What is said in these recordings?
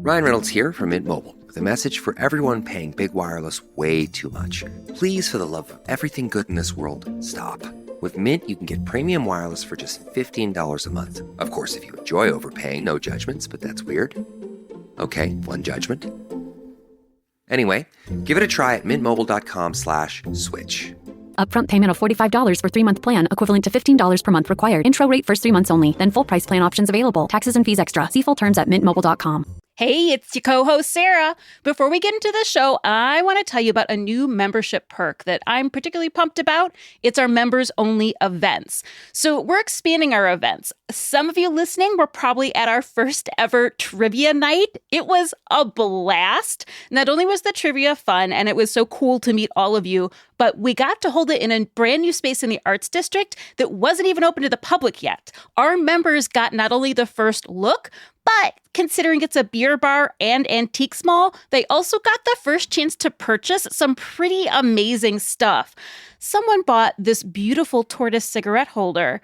Ryan Reynolds here from Mint Mobile with a message for everyone paying big wireless way too much. Please, for the love of everything good in this world, stop. With Mint, you can get premium wireless for just $15 a month. Of course, if you enjoy overpaying, no judgments, but that's weird. Okay, one judgment. Anyway, give it a try at mintmobile.com/switch. Upfront payment of $45 for 3-month plan, equivalent to $15 per month required. Intro rate first 3 months only, then full price plan options available. Taxes and fees extra. See full terms at mintmobile.com. Hey, it's your co-host, Sarah. Before we get into the show, I want to tell you about a new membership perk that I'm particularly pumped about. It's our members-only events. So we're expanding our events. Some of you listening were probably at our first ever trivia night. It was a blast. Not only was the trivia fun, and it was so cool to meet all of you, but we got to hold it in a brand new space in the Arts District that wasn't even open to the public yet. Our members got not only the first look, but considering it's a beer bar and antiques mall, they also got the first chance to purchase some pretty amazing stuff. Someone bought this beautiful tortoise cigarette holder,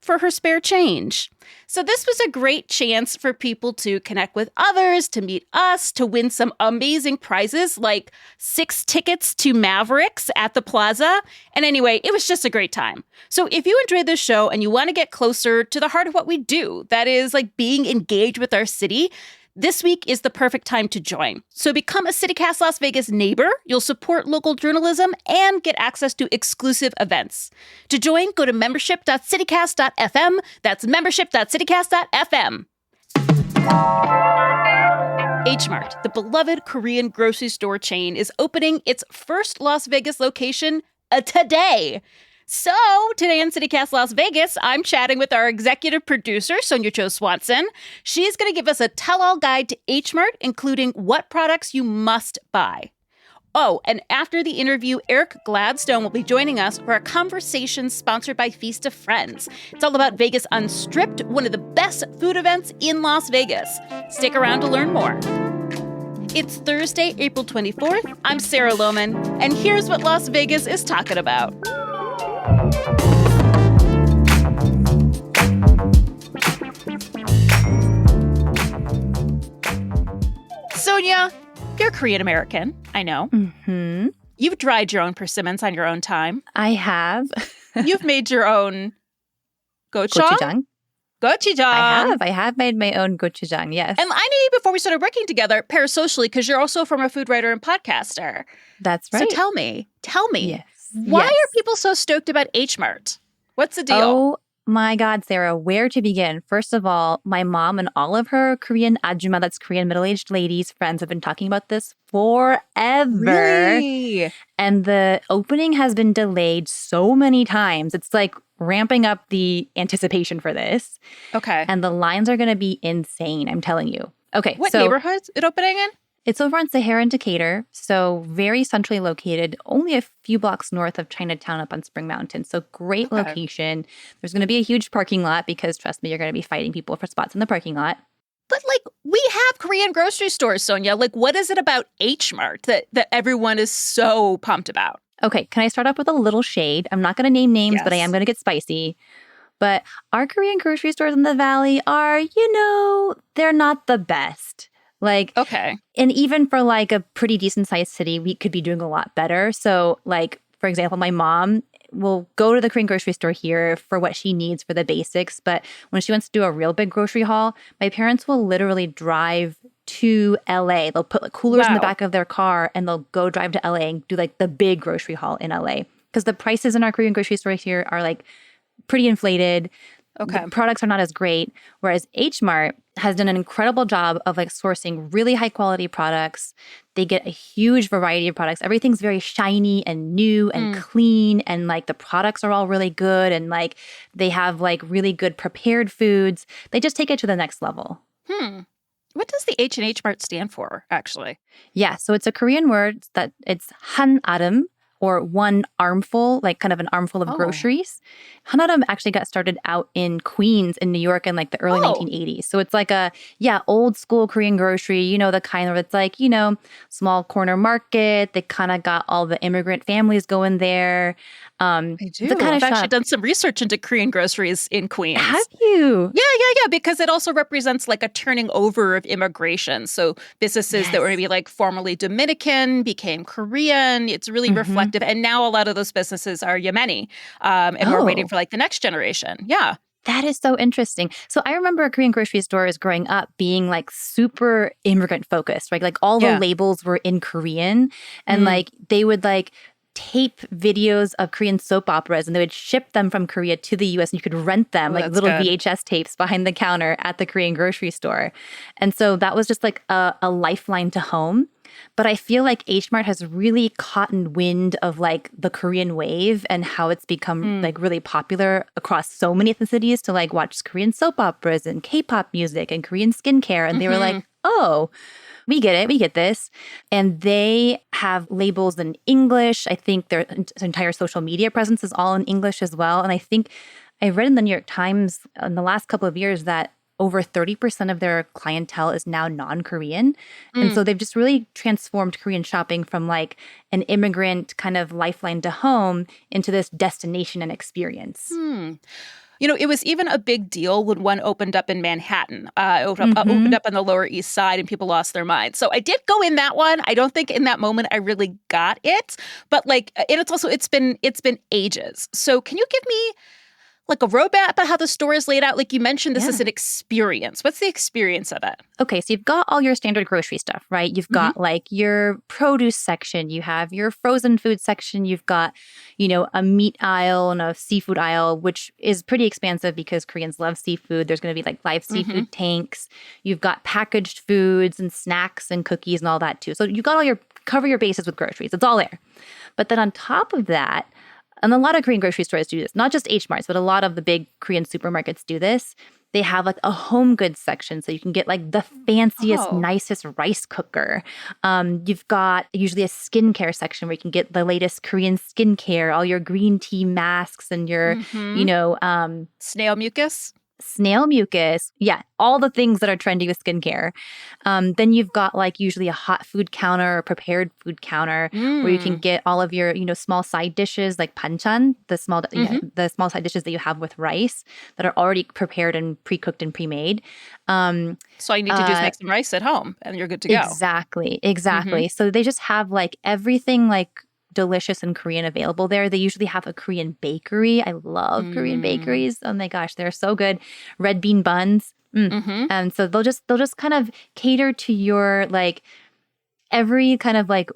for her spare change. So this was a great chance for people to connect with others, to meet us, to win some amazing prizes like 6 tickets to Mavericks at the Plaza. And anyway, it was just a great time. So if you enjoyed this show and you want to get closer to the heart of what we do, that is like being engaged with our city, this week is the perfect time to join. So become a CityCast Las Vegas neighbor, you'll support local journalism, and get access to exclusive events. To join, go to membership.citycast.fm. That's membership.citycast.fm. H Mart, the beloved Korean grocery store chain, is opening its first Las Vegas location today. So, today on CityCast Las Vegas, I'm chatting with our executive producer, Sonja Cho Swanson. She's going to give us a tell-all guide to H Mart, including what products you must buy. Oh, and after the interview, Eric Gladstone will be joining us for a conversation sponsored by Feast of Friends. It's all about Vegas Unstripped, one of the best food events in Las Vegas. Stick around to learn more. It's Thursday, April 24th. I'm Sarah Lohman, and here's what Las Vegas is talking about. Sonja, you're Korean American, I know. Mm-hmm. You've dried your own persimmons on your own time. I have. You've made your own gochujang? Gochujang. I have made my own gochujang, yes. And I knew you before we started working together parasocially because you're also a former food writer and podcaster. That's right. So tell me, Yes. why are people so stoked about H Mart? What's the deal? Oh my God, Sarah, where to begin? First of all, my mom and all of her Korean ajumma, that's Korean middle-aged ladies, friends have been talking about this forever. Really? And the opening has been delayed so many times. It's like ramping up the anticipation for this. Okay. And the lines are going to be insane, I'm telling you. Okay. What neighborhood's it opening in? It's over on Sahara and Decatur, so very centrally located, only a few blocks north of Chinatown up on Spring Mountain. So great location. There's going to be a huge parking lot because, trust me, you're going to be fighting people for spots in the parking lot. But, we have Korean grocery stores, Sonja. What is it about H Mart that everyone is so pumped about? Okay, can I start off with a little shade? I'm not going to name names, but I am going to get spicy. But our Korean grocery stores in the Valley are, they're not the best. Okay. And even for a pretty decent sized city, we could be doing a lot better. So for example, my mom will go to the Korean grocery store here for what she needs for the basics. But when she wants to do a real big grocery haul, my parents will literally drive to LA. They'll put coolers in the back of their car and they'll go drive to LA and do the big grocery haul in LA. Because the prices in our Korean grocery store here are pretty inflated. Okay. The products are not as great. Whereas H Mart has done an incredible job of sourcing really high quality products. They get a huge variety of products. Everything's very shiny and new and clean, and the products are all really good, and they have really good prepared foods. They just take it to the next level. What does the H Mart stand for, actually? Yeah, so it's a Korean word that it's Han Arum, or one armful, like kind of an armful of groceries. Hanadam actually got started out in Queens in New York in like the early 1980s. So it's like old school Korean grocery, the kind where it's like, small corner market. They kind of got all the immigrant families going there. I do. I've actually done some research into Korean groceries in Queens. Have you? Yeah, because it also represents like a turning over of immigration. So businesses that were maybe like formerly Dominican became Korean. It's really reflective. And now a lot of those businesses are Yemeni, and we're waiting for like the next generation. Yeah. That is so interesting. So I remember Korean grocery stores growing up being like super immigrant focused, right? Like all the labels were in Korean, and like they would like tape videos of Korean soap operas, and they would ship them from Korea to the US, and you could rent them like little VHS tapes behind the counter at the Korean grocery store. And so that was just like a lifeline to home. But I feel like H Mart has really caught wind of like the Korean wave and how it's become like really popular across so many ethnicities to like watch Korean soap operas and K-pop music and Korean skincare. And they were like, oh, we get it. We get this. And they have labels in English. I think their entire social media presence is all in English as well. And I think I read in the New York Times in the last couple of years that over 30% of their clientele is now non-Korean. And so they've just really transformed Korean shopping from like an immigrant kind of lifeline to home into this destination and experience. It was even a big deal when one opened up in Manhattan. Opened up on the Lower East Side, and people lost their minds. So I did go in that one. I don't think in that moment I really got it, but like, and it's been ages. So can you give me like a roadmap about how the store is laid out? Like you mentioned, this is an experience. What's the experience of it? Okay, so you've got all your standard grocery stuff, right? You've got like your produce section, you have your frozen food section, you've got, a meat aisle and a seafood aisle, which is pretty expansive because Koreans love seafood. There's going to be like live seafood tanks. You've got packaged foods and snacks and cookies and all that too. So you've got cover your bases with groceries. It's all there. But then on top of that, and a lot of Korean grocery stores do this, not just H Marts, but a lot of the big Korean supermarkets do this. They have like a home goods section, so you can get like the fanciest, nicest rice cooker. You've got usually a skincare section where you can get the latest Korean skincare, all your green tea masks and your, snail mucus. Snail mucus. Yeah, all the things that are trendy with skincare. Then you've got like usually a hot food counter or prepared food counter where you can get all of your, small side dishes like banchan, the small side dishes that you have with rice that are already prepared and pre-cooked and pre-made. So all you need to do is make some rice at home and you're good to go. Exactly. So they just have like everything like delicious and Korean available there. They usually have a Korean bakery. I love Korean bakeries. Oh my gosh, they're so good. Red bean buns. And so they'll just kind of cater to your like every kind of like,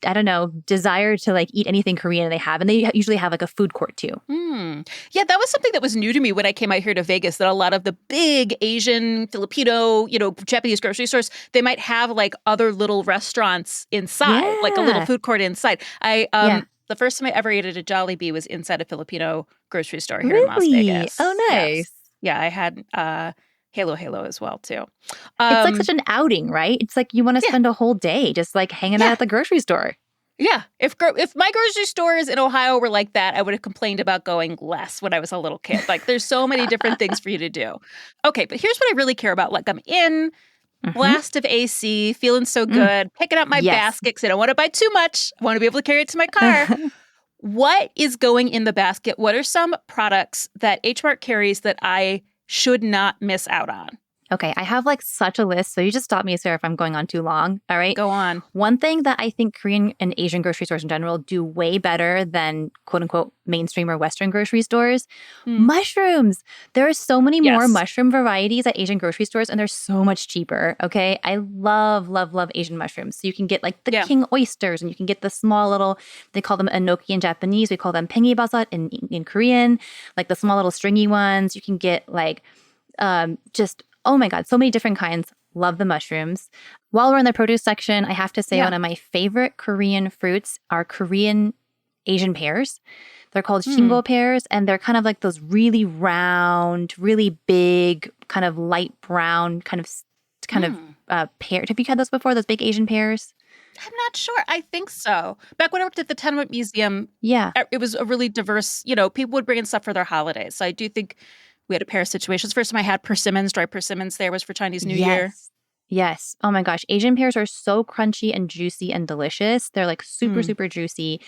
I don't know, desire to like eat anything Korean they have. And they usually have like a food court too. Yeah, that was something that was new to me when I came out here to Vegas, that a lot of the big Asian, Filipino, Japanese grocery stores, they might have like other little restaurants inside, like a little food court inside. The first time I ever ate at a Jollibee was inside a Filipino grocery store here in Las Vegas. Oh, nice. Yes. Yeah, I had Halo as well, too. It's like such an outing, right? It's like you want to spend a whole day just like hanging out at the grocery store. Yeah. If my grocery stores in Ohio were like that, I would have complained about going less when I was a little kid. Like there's so many different things for you to do. Okay, but here's what I really care about. Like I'm in, blast of AC, feeling so good, picking up my basket because I don't want to buy too much. I want to be able to carry it to my car. What is going in the basket? What are some products that H Mart carries that I should not miss out on? Okay, I have like such a list. So you just stop me, Sarah, if I'm going on too long. All right. Go on. One thing that I think Korean and Asian grocery stores in general do way better than quote unquote mainstream or Western grocery stores, mushrooms. There are so many more mushroom varieties at Asian grocery stores and they're so much cheaper. Okay. I love Asian mushrooms. So you can get like the king oysters and you can get the small little, they call them enoki in Japanese. We call them pengi-basat in Korean, like the small little stringy ones. You can get like just oh my God, so many different kinds. Love the mushrooms. While we're in the produce section, I have to say one of my favorite Korean fruits are Korean Asian pears. They're called shingo pears, and they're kind of like those really round, really big, kind of light brown, kind of pear. Have you had those before? Those big Asian pears? I'm not sure. I think so. Back when I worked at the Tenement Museum, Yeah. it was a really diverse, people would bring in stuff for their holidays. So I do think we had a pair of situations. First time I had persimmons, dried persimmons there was for Chinese New Year. Yes. Oh my gosh. Asian pears are so crunchy and juicy and delicious. They're like super, super juicy.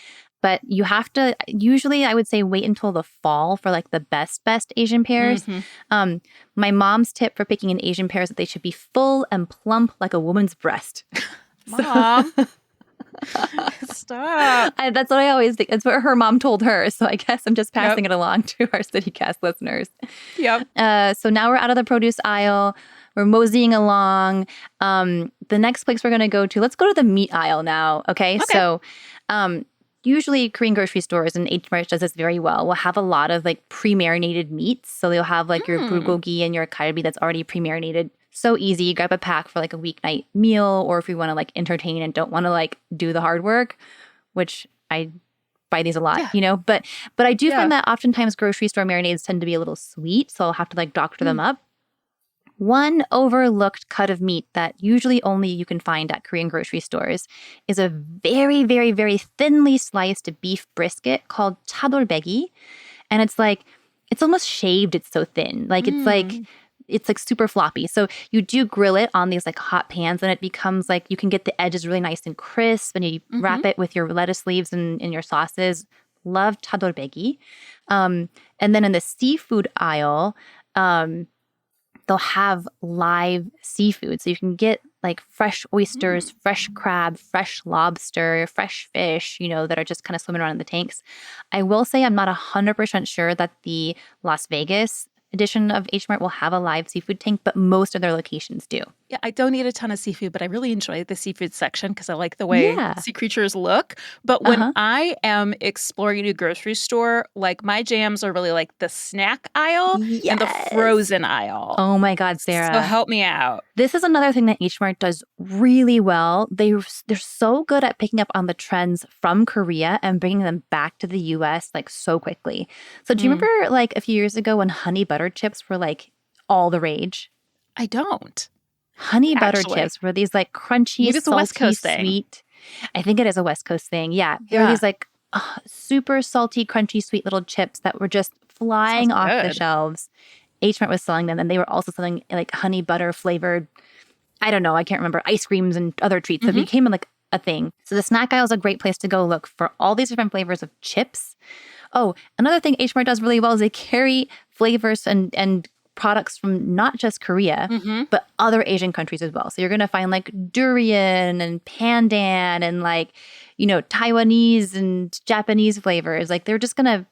But you have to, usually I would say wait until the fall for like the best Asian pears. My mom's tip for picking an Asian pear is that they should be full and plump like a woman's breast. Mom. Stop. That's what I always think. It's what her mom told her. So I guess I'm just passing it along to our CityCast listeners. Yep. So now we're out of the produce aisle. We're moseying along. The next place we're going to go to, let's go to the meat aisle now. Okay. So usually Korean grocery stores, and H Mart does this very well, will have a lot of like pre-marinated meats. So they'll have like your bulgogi and your kalbi that's already pre-marinated. So easy. You grab a pack for like a weeknight meal, or if you want to like entertain and don't want to like do the hard work, which I buy these a lot, But I do find that oftentimes grocery store marinades tend to be a little sweet, so I'll have to like doctor them up. One overlooked cut of meat that usually only you can find at Korean grocery stores is a very, very, very thinly sliced beef brisket called chadolbaegi. And it's almost shaved. It's so thin. It's like super floppy. So you do grill it on these like hot pans, and it becomes like you can get the edges really nice and crisp, and you wrap it with your lettuce leaves and your sauces. Love chadolbaegi. And then in the seafood aisle, they'll have live seafood. So you can get like fresh oysters, fresh crab, fresh lobster, fresh fish, that are just kind of swimming around in the tanks. I will say I'm not 100% sure that the Las Vegas edition of H Mart will have a live seafood tank, but most of their locations do. Yeah, I don't eat a ton of seafood, but I really enjoy the seafood section because I like the way sea creatures look. But when I am exploring a new grocery store, like my jams are really like the snack aisle and the frozen aisle. Oh my God, Sarah. So help me out. This is another thing that H Mart does really well. They're so good at picking up on the trends from Korea and bringing them back to the US like so quickly. So do you remember like a few years ago when honey butter chips were like all the rage? I don't. Honey butter chips were these like crunchy, maybe it's salty, a West Coast thing. Sweet. I think it is a West Coast thing. Yeah. There were these like super salty, crunchy, sweet little chips that were just flying off the shelves. H Mart was selling them, and they were also selling like honey butter flavored, I don't know, I can't remember, ice creams and other treats. So it became like a thing. So the snack aisle is a great place to go look for all these different flavors of chips. Oh, another thing H Mart does really well is they carry flavors and products from not just Korea, but other Asian countries as well. So you're going to find like durian and pandan and like, Taiwanese and Japanese flavors. Like they're just going to,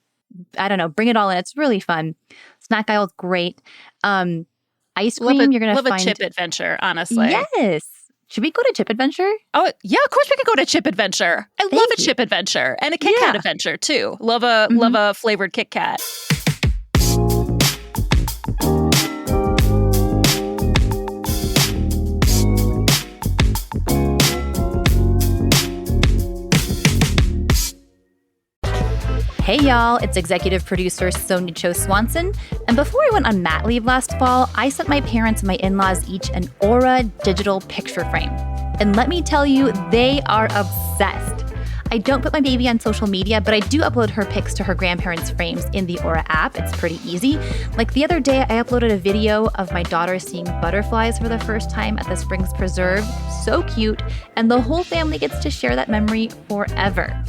I don't know, bring it all in. It's really fun. Snack aisle is great. Ice cream, you're going to find. Love a chip adventure, honestly. Yes. Should we go to Chip Adventure? Oh, yeah, of course we can go to Chip Adventure. I love a Chip Adventure and a Kit Kat adventure too. Love a flavored Kit Kat. Hey y'all, it's executive producer Sonja Cho Swanson. And before I went on mat leave last fall, I sent my parents and my in-laws each an Aura digital picture frame. And let me tell you, they are obsessed. I don't put my baby on social media, but I do upload her pics to her grandparents' frames in the Aura app. It's pretty easy. Like the other day, I uploaded a video of my daughter seeing butterflies for the first time at the Springs Preserve. So cute. And the whole family gets to share that memory forever.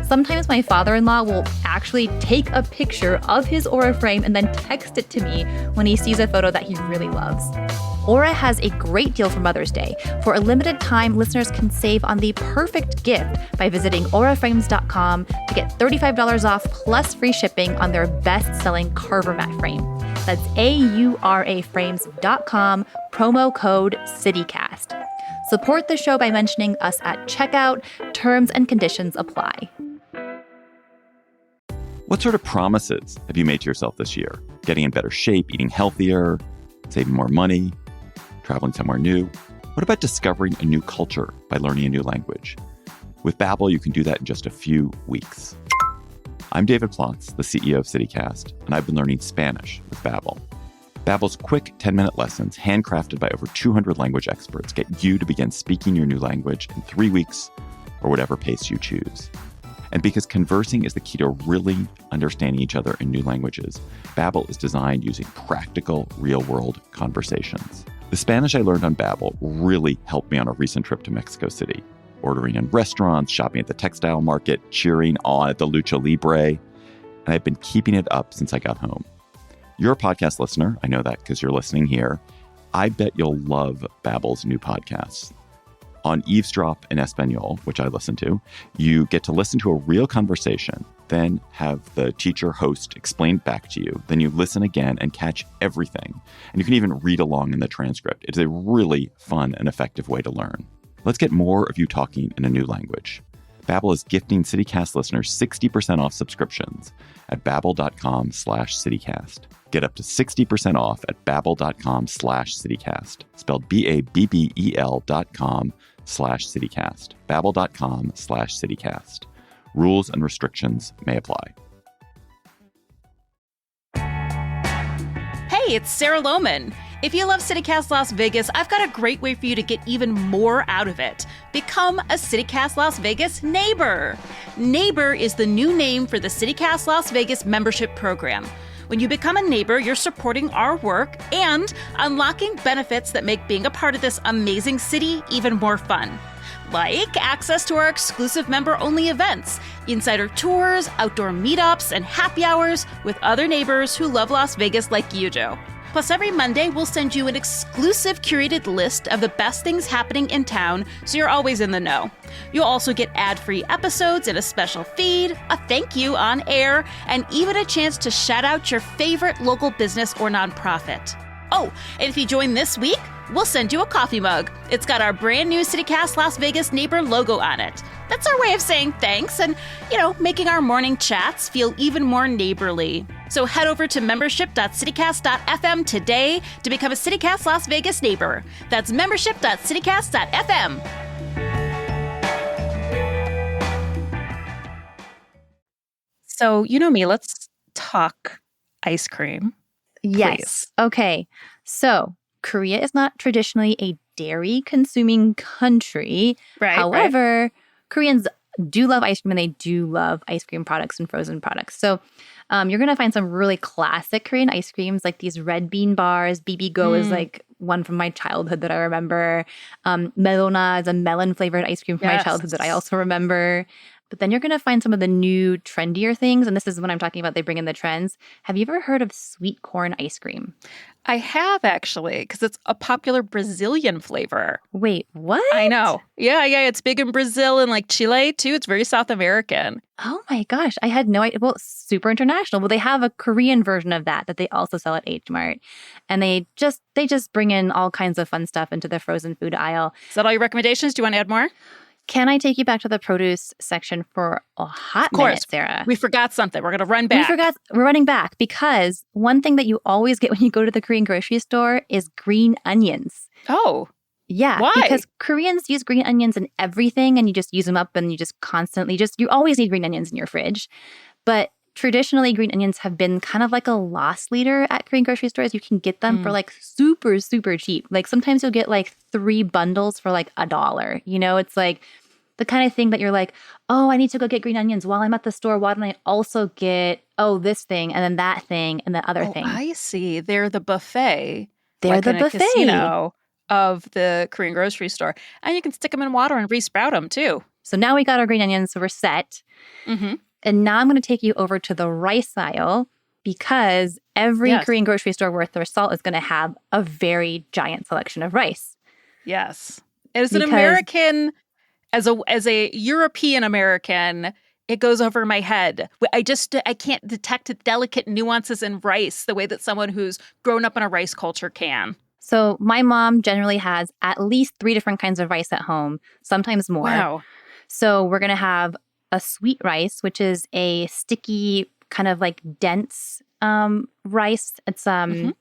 Sometimes my father-in-law will actually take a picture of his Aura frame and then text it to me when he sees a photo that he really loves. Aura has a great deal for Mother's Day. For a limited time, listeners can save on the perfect gift by visiting auraframes.com to get $35 off plus free shipping on their best-selling Carver mat frame. That's auraframes.com, promo code CityCast. Support the show by mentioning us at checkout. Terms and conditions apply. What sort of promises have you made to yourself this year? Getting in better shape, eating healthier, saving more money, traveling somewhere new? What about discovering a new culture by learning a new language? With Babbel, you can do that in just a few weeks. I'm David Plotz, the CEO of CityCast, and I've been learning Spanish with Babbel. Babbel's quick 10-minute lessons, handcrafted by over 200 language experts, get you to begin speaking your new language in 3 weeks or whatever pace you choose. And because conversing is the key to really understanding each other in new languages, Babbel is designed using practical, real-world conversations. The Spanish I learned on Babbel really helped me on a recent trip to Mexico City, ordering in restaurants, shopping at the textile market, cheering on at the Lucha Libre, and I've been keeping it up since I got home. You're a podcast listener. I know that because you're listening here. I bet you'll love Babbel's new podcasts. On Eavesdrop in Espanol, which I listen to, you get to listen to a real conversation, then have the teacher host explain back to you. Then you listen again and catch everything. And you can even read along in the transcript. It's a really fun and effective way to learn. Let's get more of you talking in a new language. Babbel is gifting CityCast listeners 60% off subscriptions at babbel.com/CityCast. Get up to 60% off at babbel.com/CityCast. Spelled BABBEL.com/CityCast. Babbel.com/CityCast. Rules and restrictions may apply. Hey, it's Sarah Lohman. If you love CityCast Las Vegas, I've got a great way for you to get even more out of it. Become a CityCast Las Vegas neighbor. Neighbor is the new name for the CityCast Las Vegas membership program. When you become a neighbor, you're supporting our work and unlocking benefits that make being a part of this amazing city even more fun. Like access to our exclusive member-only events, insider tours, outdoor meetups, and happy hours with other neighbors who love Las Vegas like you do. Plus, every Monday, we'll send you an exclusive curated list of the best things happening in town, so you're always in the know. You'll also get ad-free episodes and a special feed, a thank you on air, and even a chance to shout out your favorite local business or nonprofit. Oh, and if you join this week, we'll send you a coffee mug. It's got our brand new CityCast Las Vegas neighbor logo on it. That's our way of saying thanks and, making our morning chats feel even more neighborly. So head over to membership.citycast.fm today to become a CityCast Las Vegas neighbor. That's membership.citycast.fm. So, you know me, let's talk ice cream. Yes. Please. Okay. So Korea is not traditionally a dairy-consuming country. Right. However, Koreans do love ice cream and they do love ice cream products and frozen products. So you're going to find some really classic Korean ice creams like these red bean bars. Bibigo is like one from my childhood that I remember. Melona is a melon-flavored ice cream from my childhood that I also remember. But then you're going to find some of the new trendier things. And this is when I'm talking about they bring in the trends. Have you ever heard of sweet corn ice cream? I have actually, because it's a popular Brazilian flavor. Wait, what? I know. Yeah. It's big in Brazil and like Chile too. It's very South American. Oh my gosh. I had no idea. Well, super international. Well, they have a Korean version of that they also sell at H Mart. And they just bring in all kinds of fun stuff into the frozen food aisle. Is that all your recommendations? Do you want to add more? Can I take you back to the produce section for a hot minute, Sarah? We forgot something. We're going to run back. We're running back because one thing that you always get when you go to the Korean grocery store is green onions. Oh. Yeah. Why? Because Koreans use green onions in everything and you just use them up and you just constantly you always need green onions in your fridge. But traditionally, green onions have been kind of like a loss leader at Korean grocery stores. You can get them for like super, super cheap. Like sometimes you'll get like 3 bundles for like $1. It's like the kind of thing that you're like, oh, I need to go get green onions while I'm at the store. Why don't I also get, this thing and then that thing and the other thing? I see. They're the buffet. They're like the in buffet. A casino of the Korean grocery store. And you can stick them in water and re-sprout them too. So now we got our green onions, so we're set. Mm-hmm. And now I'm going to take you over to the rice aisle because every Korean grocery store worth their salt is going to have a very giant selection of rice. Yes. As an American, as a European American, it goes over my head. I can't detect the delicate nuances in rice the way that someone who's grown up in a rice culture can. So my mom generally has at least 3 different kinds of rice at home, sometimes more. Wow. So we're going to have a sweet rice, which is a sticky, kind of like dense rice. It's a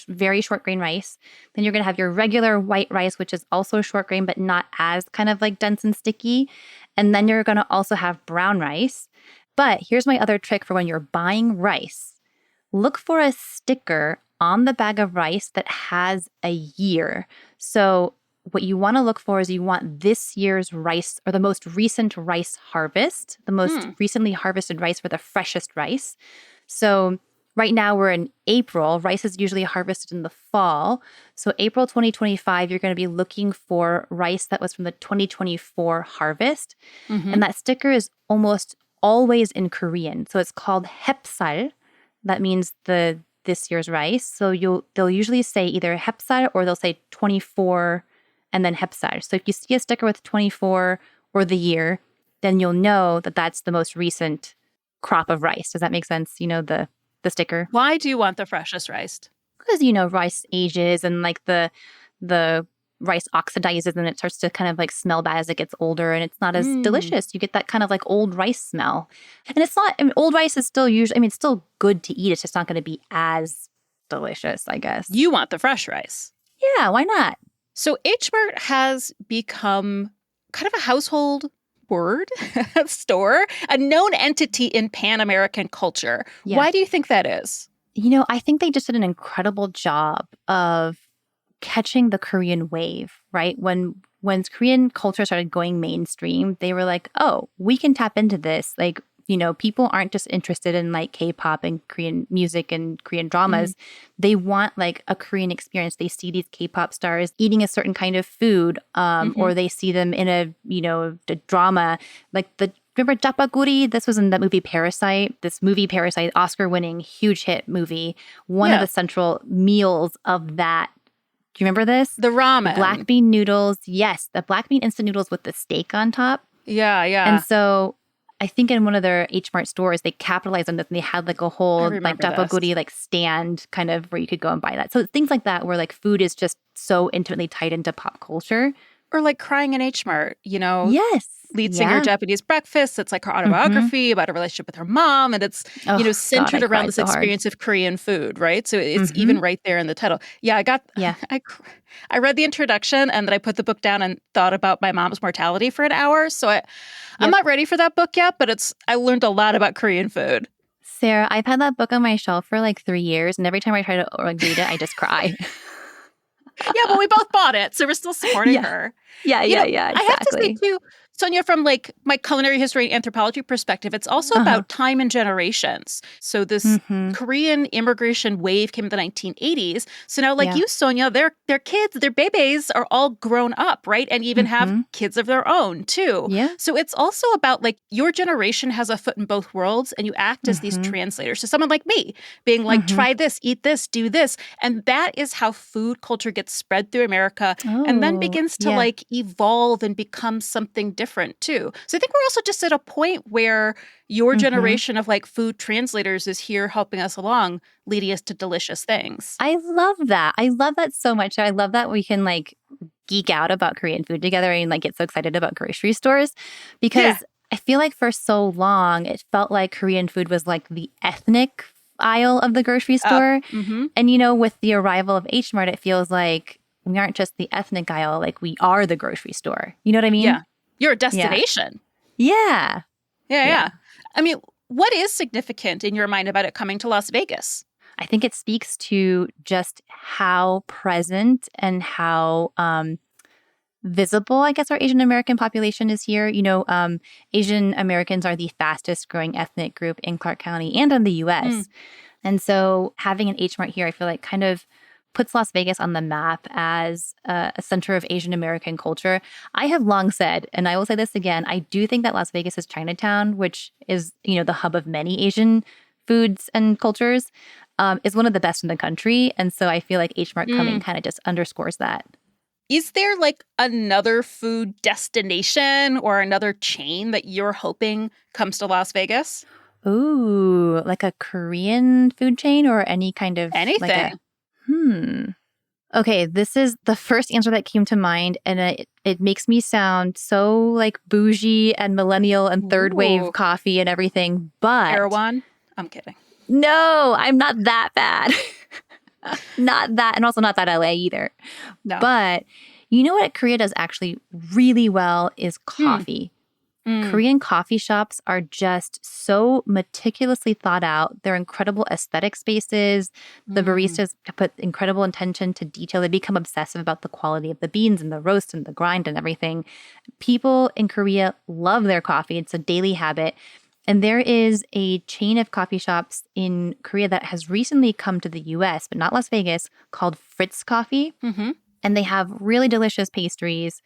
very short grain rice. Then you're going to have your regular white rice, which is also short grain, but not as kind of like dense and sticky. And then you're going to also have brown rice. But here's my other trick for when you're buying rice. look for a sticker on the bag of rice that has a year. So what you want to look for is you want this year's rice or the most recent rice harvest, the most recently harvested rice for the freshest rice. So right now we're in April. Rice is usually harvested in the fall. So April 2025, you're going to be looking for rice that was from the 2024 harvest. And that sticker is almost always in Korean. So it's called hepsal. That means this year's rice. So they'll usually say either hepsal or they'll say 24 and then hepsal. So if you see a sticker with 24 or the year, then you'll know that that's the most recent crop of rice. Does that make sense? You know, the sticker. Why do you want the freshest rice? Because, you know, rice ages and like the rice oxidizes and it starts to kind of like smell bad as it gets older and it's not as delicious. You get that kind of like old rice smell. And it's not, I mean, old rice is still usually, I mean, it's still good to eat. It's just not going to be as delicious, I guess. You want the fresh rice. Yeah, why not? So H-Mart has become kind of a household word, store, a known entity in Pan-American culture. Yeah. Why do you think that is? You know, I think they just did an incredible job of catching the Korean wave, right? When Korean culture started going mainstream, they were like, oh, we can tap into this. Like, you know, people aren't just interested in like K-pop and Korean music and Korean dramas. They want like a Korean experience. They see these K-pop stars eating a certain kind of food, or they see them in a, you know, a drama. Like remember Japaguri? This was in that movie Parasite. This movie Parasite, Oscar-winning, huge hit movie. One of the central meals of that. Do you remember this? The ramen. Black bean noodles. Yes, the black bean instant noodles with the steak on top. Yeah, yeah. And so I think in one of their H-Mart stores, they capitalized on this and they had like a whole like Japaguri like stand kind of where you could go and buy that. So things like that where like food is just so intimately tied into pop culture. Or like Crying in H-Mart, you know? Yes. Lead singer Japanese Breakfast. It's like her autobiography about a relationship with her mom. And it's, you know, centered around this experience of Korean food, right? So it's even right there in the title. Yeah, I read the introduction and then I put the book down and thought about my mom's mortality for an hour. So I'm not ready for that book yet, but I learned a lot about Korean food. Sarah, I've had that book on my shelf for like 3 years. And every time I try to read it, I just cry. Yeah, but we both bought it, so we're still supporting her. Yeah, exactly. I have to say, too, Sonja, from like my culinary history and anthropology perspective, it's also about time and generations. So this Korean immigration wave came in the 1980s. So now, like you, Sonja, their kids, their babies are all grown up, right? And even have kids of their own, too. Yeah. So it's also about like your generation has a foot in both worlds and you act as these translators. So someone like me being like, try this, eat this, do this. And that is how food culture gets spread through America and then begins to like evolve and become something different too. So I think we're also just at a point where your generation of like food translators is here helping us along, leading us to delicious things. I love that. I love that so much. I love that we can like geek out about Korean food together and like get so excited about grocery stores because I feel like for so long it felt like Korean food was like the ethnic aisle of the grocery store. And you know, with the arrival of H-Mart, it feels like we aren't just the ethnic aisle, like we are the grocery store. You know what I mean? Yeah. You're a destination. Yeah. I mean, what is significant in your mind about it coming to Las Vegas? I think it speaks to just how present and how visible, I guess, our Asian American population is here. You know, Asian Americans are the fastest growing ethnic group in Clark County and in the U.S. And so having an H-Mart here, I feel like kind of puts Las Vegas on the map as a center of Asian American culture. I have long said, and I will say this again, I do think that Las Vegas is Chinatown, which is, you know, the hub of many Asian foods and cultures, is one of the best in the country. And so I feel like H-Mart coming kind of just underscores that. Is there like another food destination or another chain that you're hoping comes to Las Vegas? Ooh, like a Korean food chain or any kind of anything. Okay, this is the first answer that came to mind, and it makes me sound so like bougie and millennial and third wave coffee and everything, but Erewhon? I'm kidding. No, I'm not that bad. Not that, and also not that LA either. No. But you know what Korea does actually really well is coffee. Korean coffee shops are just so meticulously thought out. They're incredible aesthetic spaces. The baristas put incredible attention to detail. They become obsessive about the quality of the beans and the roast and the grind and everything. People in Korea love their coffee. It's a daily habit. And there is a chain of coffee shops in Korea that has recently come to the US, but not Las Vegas, called Fritz Coffee. And they have really delicious pastries,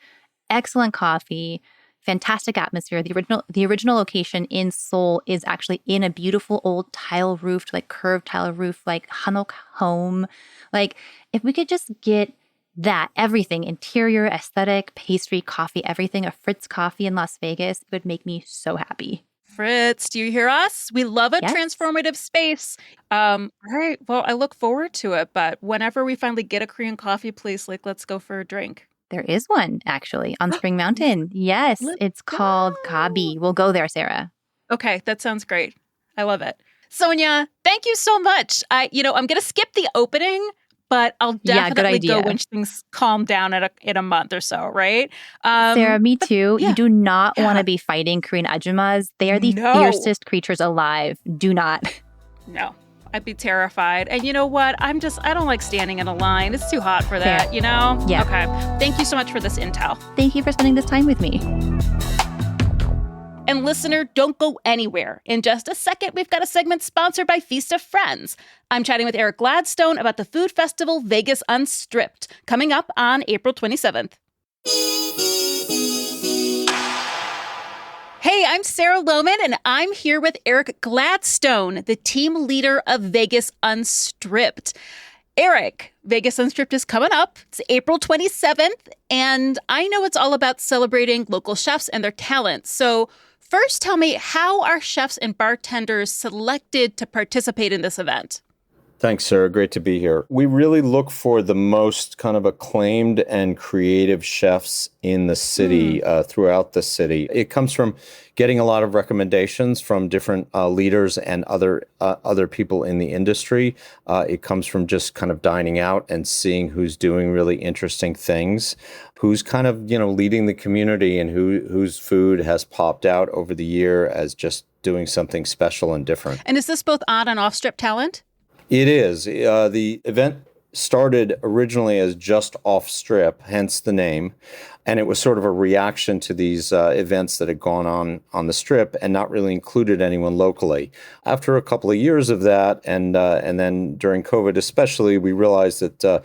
excellent coffee, fantastic atmosphere. The original location in Seoul is actually in a beautiful old tile-roofed, like curved tile roof, like Hanok home. Like, if we could just get that, everything, interior, aesthetic, pastry, coffee, everything, a Fritz Coffee in Las Vegas, it would make me so happy. Fritz, do you hear us? We love a Yes. transformative space. All right. Well, I look forward to it. But whenever we finally get a Korean coffee place, like, let's go for a drink. There is one, actually, on Spring Mountain. Yes, it's called Gabi. We'll go there, Sarah. Okay, that sounds great. I love it. Sonja, thank you so much. I'm going to skip the opening, but I'll definitely go when things calm down in a month or so, right? Sarah, me too. You do not want to be fighting Korean ajumas. They are the fiercest creatures alive. Do not. No. I'd be terrified. And you know what? I don't like standing in a line. It's too hot for that, you know? Yeah. Okay. Thank you so much for this intel. Thank you for spending this time with me. And listener, don't go anywhere. In just a second, we've got a segment sponsored by Feast of Friends. I'm chatting with Eric Gladstone about the food festival Vegas Unstripped, coming up on April 27th. Hey, I'm Sarah Lohman, and I'm here with Eric Gladstone, the team leader of Vegas Unstripped. Eric, Vegas Unstripped is coming up. It's April 27th, and I know it's all about celebrating local chefs and their talents. So first, tell me, how are chefs and bartenders selected to participate in this event? Thanks, Sarah. Great to be here. We really look for the most kind of acclaimed and creative chefs in the city, throughout the city. It comes from getting a lot of recommendations from different leaders and other people in the industry. It comes from just kind of dining out and seeing who's doing really interesting things, who's kind of, leading the community, and whose food has popped out over the year as just doing something special and different. And is this both on and off strip talent? It is. The event started originally as just off strip, hence the name. And it was sort of a reaction to these events that had gone on the strip and not really included anyone locally. After a couple of years of that, and then during COVID especially, we realized that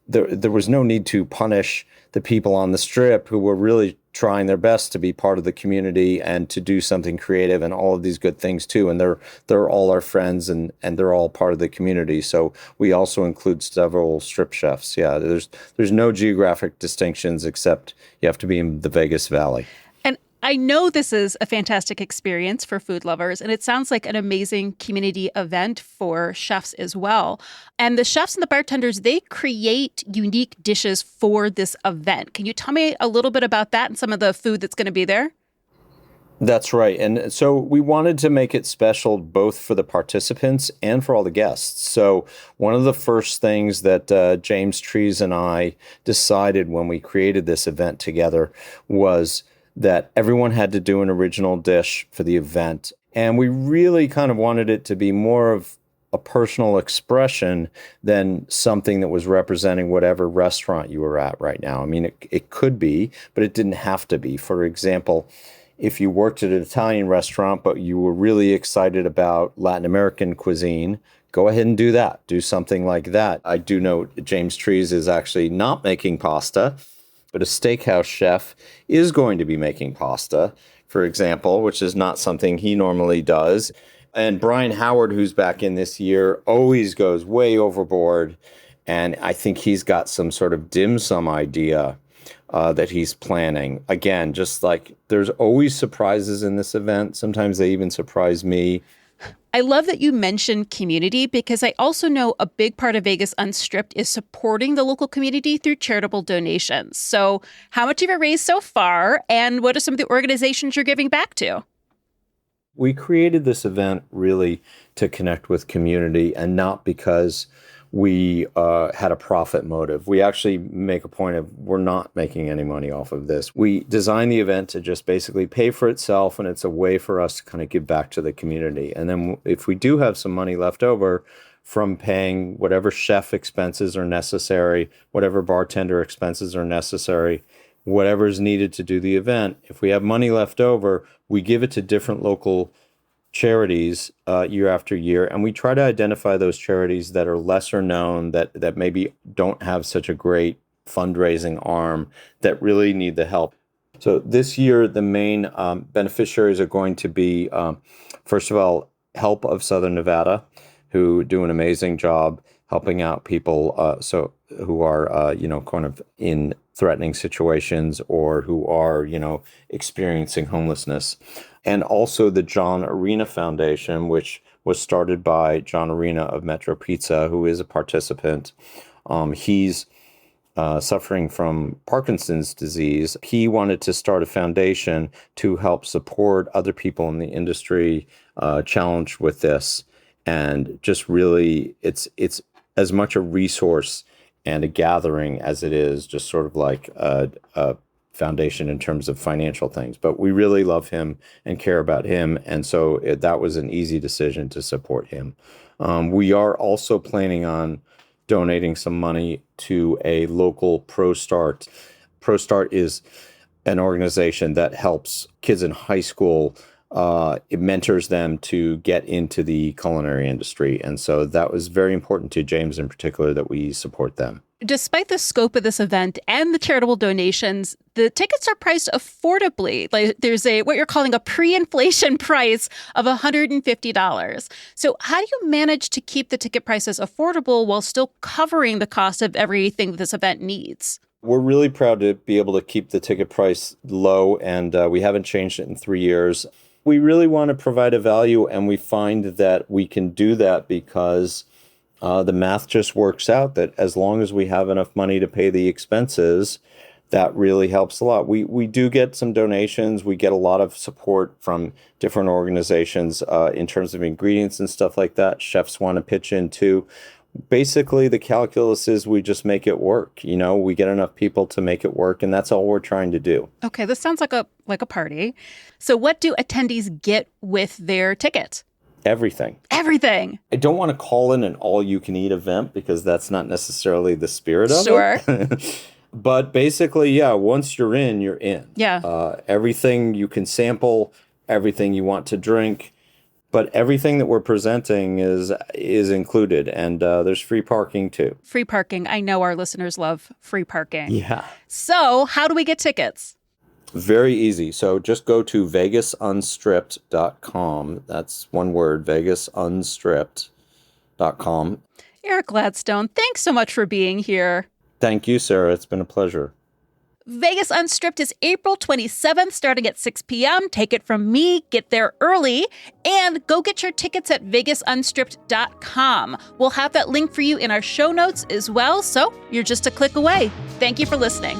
there was no need to punish the people on the strip who were really trying their best to be part of the community and to do something creative and all of these good things too. And they're all our friends, and they're all part of the community. So we also include several strip chefs. Yeah, there's no geographic distinctions except you have to be in the Vegas Valley. I know this is a fantastic experience for food lovers, and it sounds like an amazing community event for chefs as well. And the chefs and the bartenders, they create unique dishes for this event. Can you tell me a little bit about that and some of the food that's going to be there? That's right. And so we wanted to make it special both for the participants and for all the guests. So one of the first things that James Trees and I decided when we created this event together was that everyone had to do an original dish for the event. And we really kind of wanted it to be more of a personal expression than something that was representing whatever restaurant you were at right now. I mean, it could be, but it didn't have to be. For example, if you worked at an Italian restaurant, but you were really excited about Latin American cuisine, go ahead and do that. Do something like that. I do know James Trees is actually not making pasta, but a steakhouse chef is going to be making pasta, for example, which is not something he normally does. And Brian Howard, who's back in this year, always goes way overboard. And I think he's got some sort of dim sum idea that he's planning. Again, just like there's always surprises in this event. Sometimes they even surprise me. I love that you mentioned community, because I also know a big part of Vegas Unstripped is supporting the local community through charitable donations. So how much have you raised so far, and what are some of the organizations you're giving back to? We created this event really to connect with community, and not because we had a profit motive. We actually make a point of we're not making any money off of this. We design the event to just basically pay for itself, and it's a way for us to kind of give back to the community. And then if we do have some money left over from paying whatever chef expenses are necessary, whatever bartender expenses are necessary, whatever is needed to do the event, if we have money left over, we give it to different local charities year after year, and we try to identify those charities that are lesser known, that maybe don't have such a great fundraising arm, that really need the help. So this year, the main beneficiaries are going to be, first of all, Help of Southern Nevada, who do an amazing job helping out people who are kind of in threatening situations or who are experiencing homelessness. And also the John Arena Foundation, which was started by John Arena of Metro Pizza, who is a participant. He's suffering from Parkinson's disease. He wanted to start a foundation to help support other people in the industry challenged with this. And just really, it's as much a resource and a gathering as it is just sort of like a foundation in terms of financial things. But we really love him and care about him. And so that was an easy decision to support him. We are also planning on donating some money to a local ProStart. ProStart is an organization that helps kids in high school. It mentors them to get into the culinary industry. And so that was very important to James in particular, that we support them. Despite the scope of this event and the charitable donations, the tickets are priced affordably. Like there's what you're calling a pre-inflation price of $150. So how do you manage to keep the ticket prices affordable while still covering the cost of everything that this event needs? We're really proud to be able to keep the ticket price low, and we haven't changed it in 3 years. We really want to provide a value, and we find that we can do that because the math just works out that as long as we have enough money to pay the expenses, that really helps a lot. We do get some donations. We get a lot of support from different organizations in terms of ingredients and stuff like that. Chefs want to pitch in too. Basically, the calculus is we just make it work. We get enough people to make it work, and that's all we're trying to do. Okay, this sounds like a party. So what do attendees get with their ticket? Everything. Everything. I don't want to call it an all-you-can-eat event because that's not necessarily the spirit of it. Sure. But basically, yeah, once you're in, you're in. Yeah. Everything you can sample, everything you want to drink, but everything that we're presenting is included, and there's free parking too. Free parking. I know our listeners love free parking. Yeah. So how do we get tickets? Very easy. So just go to vegasunstripped.com. That's one word, vegasunstripped.com. Eric Gladstone, thanks so much for being here. Thank you, Sarah. It's been a pleasure. Vegas Unstripped is April 27th, starting at 6 p.m. Take it from me, get there early, and go get your tickets at vegasunstripped.com. We'll have that link for you in our show notes as well, so you're just a click away. Thank you for listening.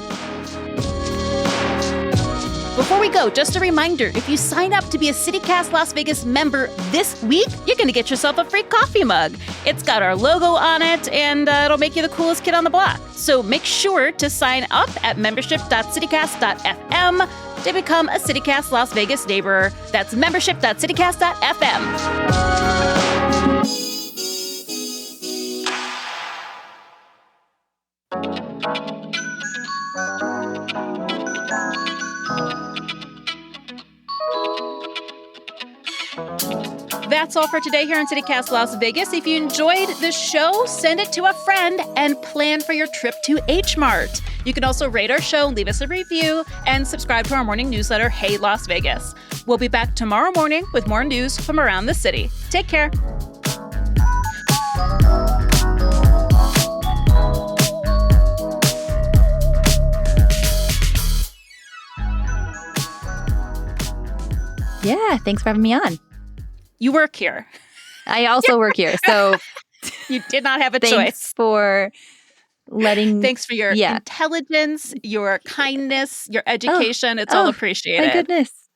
Before we go, just a reminder, if you sign up to be a CityCast Las Vegas member this week, you're going to get yourself a free coffee mug. It's got our logo on it, and it'll make you the coolest kid on the block. So make sure to sign up at membership.citycast.fm to become a CityCast Las Vegas neighbor. That's membership.citycast.fm. That's all for today here on CityCast Las Vegas. If you enjoyed the show, send it to a friend and plan for your trip to Mart. You can also rate our show, leave us a review, and subscribe to our morning newsletter, Hey Las Vegas. We'll be back tomorrow morning with more news from around the city. Take care. Yeah, thanks for having me on. You work here. I also work here, so you did not have a thanks choice. For letting. Thanks for your intelligence, your kindness, your education. It's all appreciated. My goodness.